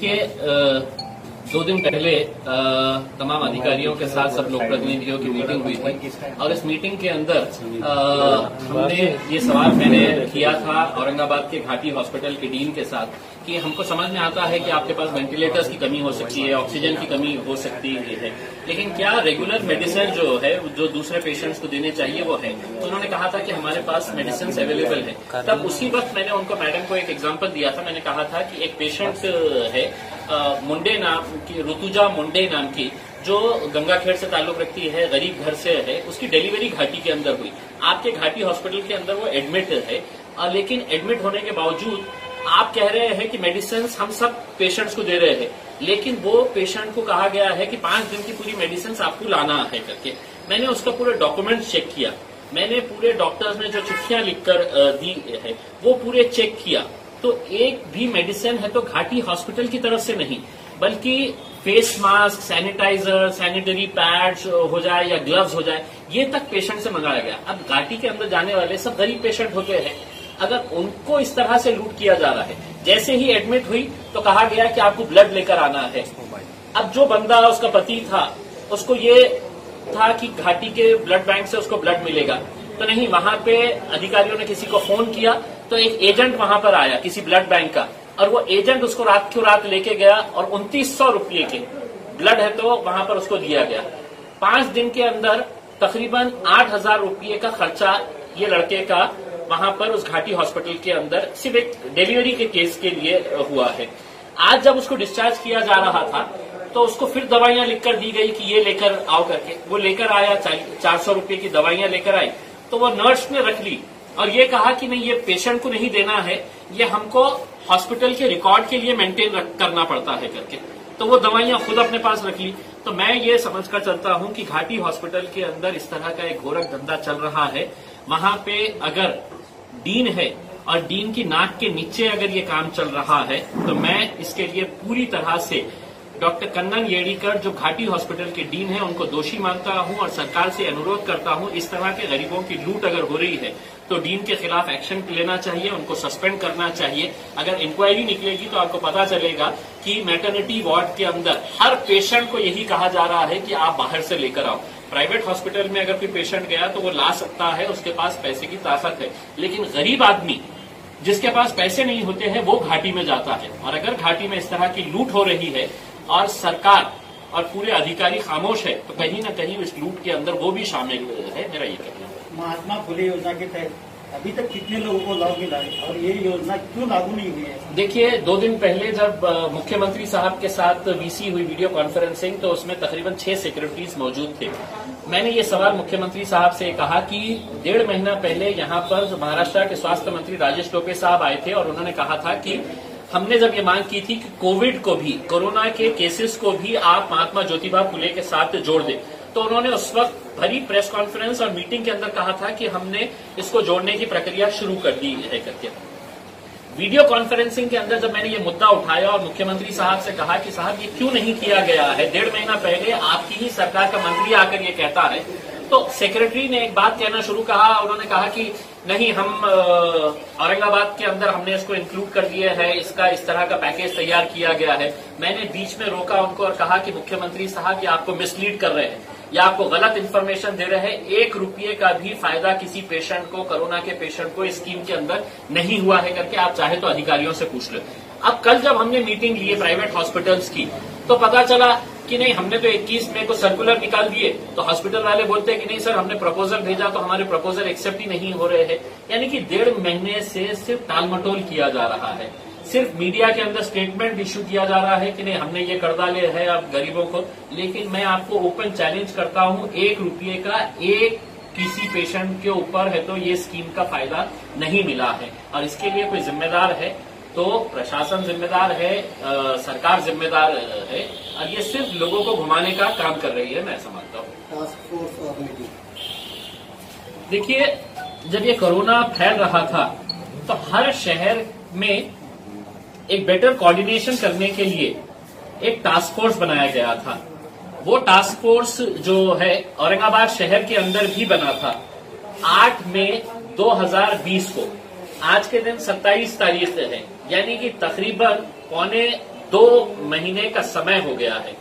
देखिए 2 दिन पहले तमाम अधिकारियों के साथ सब लोक प्रतिनिधियों की मीटिंग हुई थी और इस मीटिंग के अंदर हमने ये सवाल मैंने किया था औरंगाबाद के घाटी हॉस्पिटल के डीन के साथ कि हमको समझ में आता है कि आपके पास वेंटिलेटर्स की कमी हो सकती है, ऑक्सीजन की कमी हो सकती है, लेकिन क्या रेगुलर मेडिसिन जो है जो दूसरे पेशेंट्स को देने चाहिए वो है? तो उन्होंने कहा था कि हमारे पास मेडिसिन अवेलेबल है। तब उसी वक्त मैंने उनको मैडम को एक एग्जाम्पल दिया था। मैंने कहा था कि एक पेशेंट है मुंडे नाम की, ऋतुजा मुंडे नाम की, जो गंगाखेड़ से ताल्लुक रखती है, गरीब घर से है, उसकी डिलीवरी घाटी के अंदर हुई। आपके घाटी हॉस्पिटल के अंदर वो एडमिट है, लेकिन एडमिट होने के बावजूद आप कह रहे हैं कि मेडिसिन हम सब पेशेंट्स को दे रहे हैं, लेकिन वो पेशेंट को कहा गया है कि 5 दिन की पूरी मेडिसिन आपको लाना है करके। मैंने उसका पूरा डॉक्यूमेंट चेक किया, मैंने पूरे डॉक्टर्स ने जो चिट्ठियां लिखकर दी है वो पूरे चेक किया, तो एक भी मेडिसिन है तो घाटी हॉस्पिटल की तरफ से नहीं, बल्कि face mask, sanitiser, sanitary pads हो जाए या ग्लव्स हो जाए, ये तक पेशेंट से मंगाया गया। अब घाटी के अंदर जाने वाले सब गरीब पेशेंट होते हैं, अगर उनको इस तरह से लूट किया जा रहा है, जैसे ही एडमिट हुई तो कहा गया कि आपको ब्लड लेकर आना है। अब जो बंदा उसका पति था उसको ये था कि घाटी के ब्लड बैंक से उसको ब्लड मिलेगा, तो नहीं, वहां पे अधिकारियों ने किसी को फोन किया तो एक एजेंट वहां पर आया किसी ब्लड बैंक का, और वो एजेंट उसको रात की रात लेके गया और 2900 रुपये के ब्लड है तो वहां पर उसको दिया गया। 5 दिन के अंदर तकरीबन 8000 रुपये का खर्चा ये लड़के का वहां पर उस घाटी हॉस्पिटल के अंदर सिर्फ एक डिलीवरी के केस के लिए हुआ है। आज जब उसको डिस्चार्ज किया जा रहा था तो उसको फिर दवाइयां लिखकर दी गई कि ये लेकर आओ करके। वो लेकर आया, 400 रुपये की दवाइयां लेकर आई, तो वो नर्स ने रख ली और ये कहा कि नहीं, ये पेशेंट को नहीं देना है, ये हमको हॉस्पिटल के रिकॉर्ड के लिए मेंटेन करना पड़ता है करके। तो वो दवाइयां खुद अपने पास रख ली। तो मैं ये समझकर चलता हूं कि घाटी हॉस्पिटल के अंदर इस तरह का एक घोरक धंधा चल रहा है। वहां पे अगर डीन है और डीन की नाक के नीचे अगर ये काम चल रहा है तो मैं इसके लिए पूरी तरह से डॉक्टर कन्नन येड़ीकर जो घाटी हॉस्पिटल के डीन है उनको दोषी मानता हूं और सरकार से अनुरोध करता हूं, इस तरह के गरीबों की लूट अगर हो रही है तो डीन के खिलाफ एक्शन लेना चाहिए, उनको सस्पेंड करना चाहिए। अगर इंक्वायरी निकलेगी तो आपको पता चलेगा कि मैटरनिटी वार्ड के अंदर हर पेशेंट को यही कहा जा रहा है कि आप बाहर से लेकर आओ। प्राइवेट हॉस्पिटल में अगर कोई पेशेंट गया तो वो ला सकता है, उसके पास पैसे की ताकत है, लेकिन गरीब आदमी जिसके पास पैसे नहीं होते हैं वो घाटी में जाता है। और अगर घाटी में इस तरह की लूट हो रही है और सरकार और पूरे अधिकारी खामोश है तो कहीं न कहीं इस लूट के अंदर वो भी शामिल है। मेरा ये कहना है। महात्मा फुले योजना के तहत अभी तक कितने लोगों को लाभ मिला है और ये योजना क्यों लागू नहीं हुई है? देखिए 2 दिन पहले जब मुख्यमंत्री साहब के साथ वीसी हुई वीडियो कॉन्फ्रेंसिंग, तो उसमें तकरीबन 6 सेक्रेटरीज मौजूद थे। मैंने ये सवाल मुख्यमंत्री साहब से कहा कि 1.5 महीना पहले यहाँ पर महाराष्ट्र के स्वास्थ्य मंत्री राजेश टोपे साहब आए थे और उन्होंने कहा था कि हमने जब ये मांग की थी कि कोविड को भी, कोरोना के केसेस को भी आप महात्मा ज्योतिबा फुले के साथ जोड़ दें, तो उन्होंने उस वक्त भरी प्रेस कॉन्फ्रेंस और मीटिंग के अंदर कहा था कि हमने इसको जोड़ने की प्रक्रिया शुरू कर दी है करके। वीडियो कॉन्फ्रेंसिंग के अंदर जब मैंने ये मुद्दा उठाया और मुख्यमंत्री साहब से कहा कि साहब ये क्यों नहीं किया गया है, 1.5 महीना पहले आपकी ही सरकार का मंत्री आकर ये कहता है, तो सेक्रेटरी ने एक बात कहना शुरू कहा। उन्होंने कहा कि नहीं, हम औरंगाबाद के अंदर हमने इसको इंक्लूड कर दिया है, इसका इस तरह का पैकेज तैयार किया गया है। मैंने बीच में रोका उनको और कहा कि मुख्यमंत्री साहब ये आपको मिसलीड कर रहे हैं या आपको गलत इन्फॉर्मेशन दे रहे हैं। 1 रुपये का भी फायदा किसी पेशेंट को, कोरोना के पेशेंट को इस स्कीम के अंदर नहीं हुआ है करके आप चाहे तो अधिकारियों से पूछ लो। अब कल जब हमने मीटिंग ली है प्राइवेट हॉस्पिटल्स की तो पता चला कि नहीं, हमने तो 21 मई को सर्कुलर निकाल दिए, तो हॉस्पिटल वाले बोलते हैं कि नहीं सर, हमने प्रपोजल भेजा तो हमारे प्रपोजल एक्सेप्ट ही नहीं हो रहे हैं। यानी कि 1.5 महीने से सिर्फ टालमटोल किया जा रहा है, सिर्फ मीडिया के अंदर स्टेटमेंट इश्यू किया जा रहा है कि नहीं हमने ये कर डाले है अब गरीबों को। लेकिन मैं आपको ओपन चैलेंज करता हूं, 1 रुपये का एक किसी पेशेंट के ऊपर है तो ये स्कीम का फायदा नहीं मिला है, और इसके लिए कोई जिम्मेदार है तो प्रशासन जिम्मेदार है, सरकार जिम्मेदार है, और ये सिर्फ लोगों को घुमाने का काम कर रही है, मैं समझता हूँ। टास्क फोर्स और मीटिंग, देखिए जब ये कोरोना फैल रहा था तो हर शहर में एक बेटर कोऑर्डिनेशन करने के लिए एक टास्क फोर्स बनाया गया था। वो टास्क फोर्स जो है औरंगाबाद शहर के अंदर भी बना था। 8 मई 2020 को, आज के दिन 27 तारीख है, यानी कि तकरीबन 2 महीने का समय हो गया है।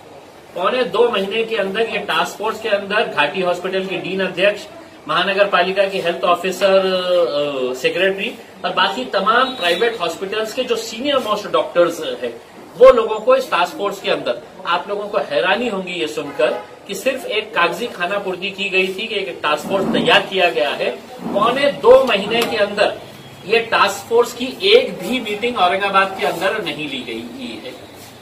पौने 2 महीने के अंदर ये टास्क फोर्स के अंदर घाटी हॉस्पिटल के डीन अध्यक्ष, महानगर पालिका के हेल्थ ऑफिसर, सेक्रेटरी और बाकी तमाम प्राइवेट हॉस्पिटल्स के जो सीनियर मोस्ट डॉक्टर्स है, वो लोगों को इस टास्क फोर्स के अंदर, आप लोगों को हैरानी होगी ये सुनकर कि सिर्फ एक कागजी खानापुर्जी की गई थी कि एक टास्क फोर्स तैयार किया गया है। पौने 2 महीने के अंदर ये टास्क फोर्स की एक भी मीटिंग औरंगाबाद के अंदर नहीं ली गई है।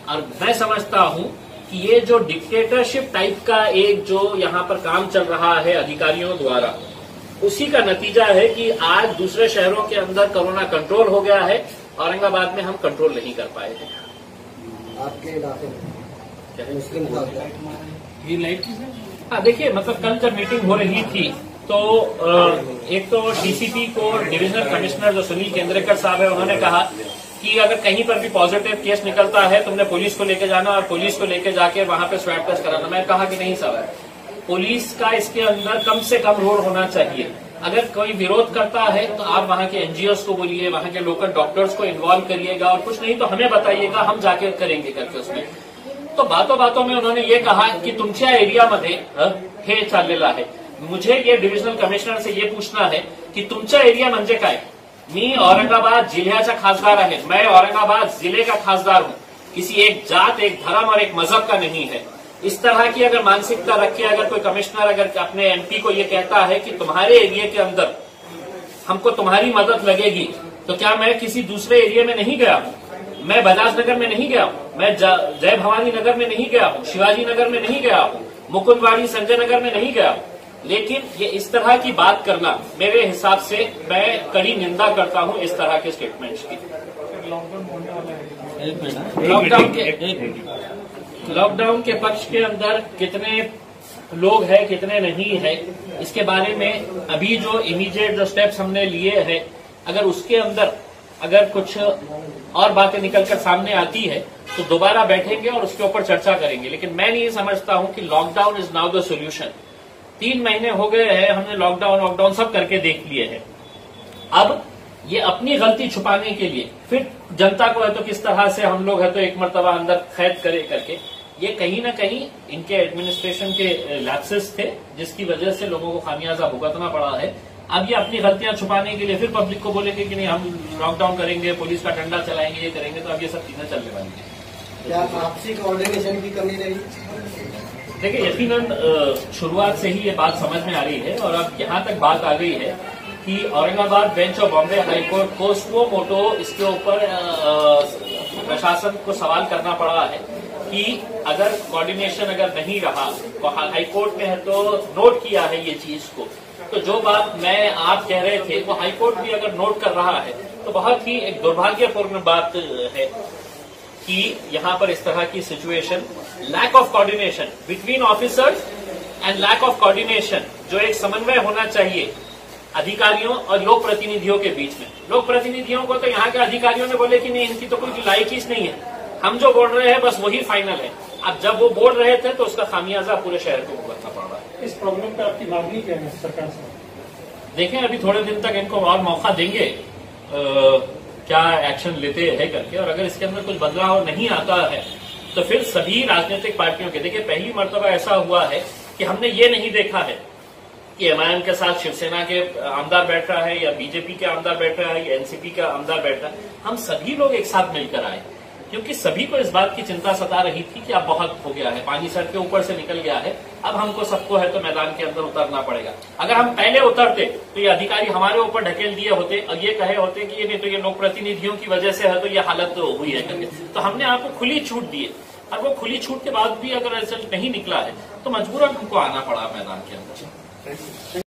और मैं समझता हूं कि ये जो डिक्टेटरशिप टाइप का एक जो यहां पर काम चल रहा है अधिकारियों द्वारा, उसी का नतीजा है कि आज दूसरे शहरों के अंदर कोरोना कंट्रोल हो गया है, औरंगाबाद में हम कंट्रोल नहीं कर पाए थे। आपके इलाके में मुस्लिम ये लाइट देखिए, मतलब कल जब मीटिंग हो रही थी तो एक तो डीसीपी को डिविजनल कमिश्नर जो सुनील केंद्रेकर साहब है, उन्होंने कहा कि अगर कहीं पर भी पॉजिटिव केस निकलता है तुमने पुलिस को लेके जाना और पुलिस को लेके जाके वहां पे स्वैब टेस्ट कराना। मैं कहा कि नहीं सर, पुलिस का इसके अंदर कम से कम रोल होना चाहिए। अगर कोई विरोध करता है तो आप वहां के एनजीओस को बोलिए, वहां के लोकल डॉक्टर्स को इन्वॉल्व करिएगा और कुछ नहीं तो हमें बताइएगा, हम जाके करेंगे करके उसमें। तो बातों बातों में उन्होंने ये कहा कि तुमच्या एरियामध्ये हे चाललेलं आहे। मुझे ये डिविजनल कमिश्नर से ये पूछना है कि तुमच्या एरिया म्हणजे काय? मी औरंगाबाद जिल्ह्याचा खासदार आहे, मैं औरंगाबाद जिले का खासदार हूं, किसी एक जात, एक धर्म और एक मजहब का नहीं है। इस तरह की अगर मानसिकता रखी, अगर कोई कमिश्नर अगर अपने एमपी को ये कहता है कि तुम्हारे एरिया के अंदर हमको तुम्हारी मदद लगेगी, तो क्या मैं किसी दूसरे एरिया में नहीं गया हूं? मैं बजाज नगर में नहीं गया हूं, मैं जय भवानी नगर में नहीं गया हूं, शिवाजी नगर में नहीं गया हूं, मुकुंदवाड़ी संजय नगर में नहीं गया हूं। लेकिन ये इस तरह की बात करना, मेरे हिसाब से मैं कड़ी निंदा करता हूं इस तरह के स्टेटमेंट्स की। लॉकडाउन के पक्ष के अंदर कितने लोग हैं, कितने नहीं है, इसके बारे में अभी जो इमीडिएट जो स्टेप्स हमने लिए हैं, अगर उसके अंदर अगर कुछ और बातें निकलकर सामने आती है तो दोबारा बैठेंगे और उसके ऊपर चर्चा करेंगे। लेकिन मैं नहीं समझता हूं कि lockdown is now the solution. 3 महीने हो गए हैं, हमने लॉकडाउन सब करके देख लिए हैं। अब ये अपनी गलती छुपाने के लिए फिर जनता को है तो किस तरह से हम लोग है तो एक मर्तबा अंदर कैद करे करके, ये कहीं ना कहीं इनके एडमिनिस्ट्रेशन के लैप्सेस थे, जिसकी वजह से लोगों को खामियाजा भुगतना पड़ा है। अब ये अपनी गलतियां छुपाने के लिए फिर पब्लिक को बोलेंगे कि नहीं हम लॉकडाउन करेंगे, पुलिस का डंडा चलाएंगे, ये करेंगे, तो अब ये सब चीजें चलने वाली है। क्या आपसी कोऑर्डिनेशन की कमी रही? देखिए, यकीनन शुरुआत से ही ये बात समझ में आ रही है और अब यहाँ तक बात आ गई है कि Aurangabad bench of Bombay high court को स्व मोटो इसके ऊपर प्रशासन को सवाल करना पड़ा है कि अगर कोऑर्डिनेशन अगर नहीं रहा, तो हाईकोर्ट ने है तो नोट किया है ये चीज को, तो जो बात मैं आप कह रहे थे वो हाईकोर्ट भी अगर नोट कर रहा है तो बहुत ही एक दुर्भाग्यपूर्ण बात है कि यहाँ पर इस तरह की situation, lack of coordination between officers and lack of coordination, जो एक समन्वय होना चाहिए अधिकारियों और लोक प्रतिनिधियों के बीच में। लोक प्रतिनिधियों को तो यहाँ के अधिकारियों ने बोले कि नहीं, इनकी तो कोई लायकी नहीं है, हम जो बोल रहे हैं बस वही फाइनल है। अब जब वो बोल रहे थे तो उसका खामियाजा पूरे शहर को भुगतना पड़ रहा है। इस प्रॉब्लम पर आपकी मांग क्या है सरकार से? देखें, अभी थोड़े दिन तक इनको और मौका देंगे क्या एक्शन लेते हैं करके, और अगर इसके अंदर कुछ बदलाव नहीं आता है तो फिर सभी राजनीतिक पार्टियों के, देखिए पहली मर्तबा ऐसा हुआ है कि हमने ये नहीं देखा है कि एमआईएम के साथ शिवसेना के आमदार बैठ रहा है या बीजेपी के आमदार बैठ रहा है या एनसीपी का आमदार बैठ रहा है। हम सभी लोग एक साथ मिलकर आए क्योंकि सभी को इस बात की चिंता सता रही थी कि अब बहुत हो गया है, पानी सर के ऊपर से निकल गया है, अब हमको सबको है तो मैदान के अंदर उतरना पड़ेगा। अगर हम पहले उतरते तो ये अधिकारी हमारे ऊपर ढकेल दिए होते और ये कहे होते कि ये नहीं तो ये लोक प्रतिनिधियों की वजह से है तो ये हालत तो हुई है करके, तो हमने आपको खुली छूट दी है। और वो खुली छूट के बाद भी अगर रिजल्ट नहीं निकला है तो मजबूरन हमको आना पड़ा मैदान के अंदर।